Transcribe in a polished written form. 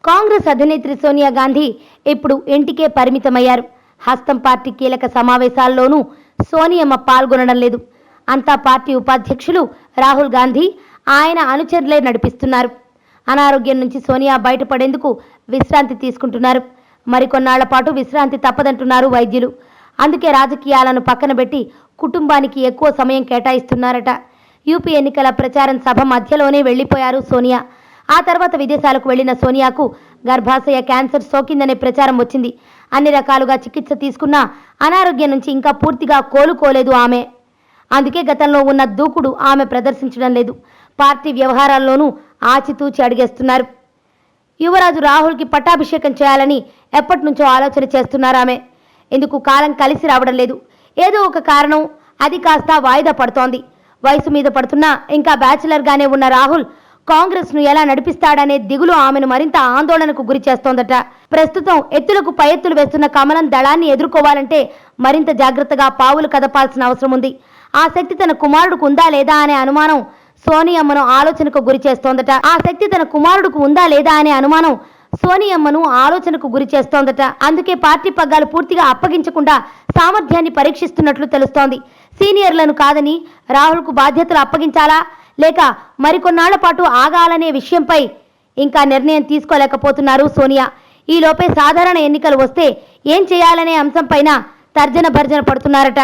కాంగ్రెస్ అధినేత్రి సోనియా గాంధీ ఇప్పుడు ఇంటికే పరిమితమయ్యారు. హస్తం పార్టీ కీలక సమావేశాల్లోనూ సోనియమ్మ పాల్గొనడం లేదు. అంతా పార్టీ ఉపాధ్యక్షులు రాహుల్ గాంధీ, ఆయన అనుచరులే నడిపిస్తున్నారు. అనారోగ్యం నుంచి సోనియా బయటపడేందుకు విశ్రాంతి తీసుకుంటున్నారు. మరికొన్నాళ్ల పాటు విశ్రాంతి తప్పదంటున్నారు వైద్యులు. అందుకే రాజకీయాలను పక్కన పెట్టి కుటుంబానికి ఎక్కువ సమయం కేటాయిస్తున్నారట. యూపీ ఎన్నికల ప్రచారం సభ మధ్యలోనే వెళ్లిపోయారు సోనియా. ఆ తర్వాత విదేశాలకు వెళ్లిన సోనియాకు గర్భాశయ క్యాన్సర్ సోకిందనే ప్రచారం వచ్చింది. అన్ని రకాలుగా చికిత్స తీసుకున్నా అనారోగ్యం నుంచి ఇంకా పూర్తిగా కోలుకోలేదు ఆమె. అందుకే గతంలో ఉన్న దూకుడు ఆమె ప్రదర్శించడం లేదు. పార్టీ వ్యవహారాల్లోనూ ఆచితూచి అడిగేస్తున్నారు. యువరాజు రాహుల్కి పట్టాభిషేకం చేయాలని ఎప్పటి నుంచో ఆలోచన చేస్తున్నారు ఆమె. ఎందుకు కాలం కలిసి రావడం లేదు. ఏదో ఒక కారణం, అది కాస్త వాయిదా పడుతోంది. వయసు మీద పడుతున్నా ఇంకా బ్యాచిలర్గానే ఉన్న రాహుల్ కాంగ్రెస్ను ఎలా నడిపిస్తాడనే దిగులు ఆమెను మరింత ఆందోళనకు గురి చేస్తోందట. ప్రస్తుతం ఎత్తులకు పై ఎత్తులు వేస్తున్న కమలం దళాన్ని ఎదుర్కోవాలంటే మరింత జాగ్రత్తగా పావులు కదపాల్సిన అవసరం ఉంది. ఆ శక్తి తన కుమారుడికి ఉందా లేదా అనే అనుమానం సోనియమ్మను ఆలోచనకు గురి చేస్తోందట. అందుకే పార్టీ పగ్గాలు పూర్తిగా అప్పగించకుండా సామర్థ్యాన్ని పరీక్షిస్తున్నట్లు తెలుస్తోంది. సీనియర్లను కాదని రాహుల్కు బాధ్యతలు అప్పగించాలా లేక మరికొన్నాళ్ల పాటు ఆగాలనే విషయంపై ఇంకా నిర్ణయం తీసుకోలేకపోతున్నారు సోనియా. ఈలోపే సాధారణ ఎన్నికలు వస్తే ఏం చేయాలనే అంశంపైన తర్జన భర్జన పడుతున్నారట.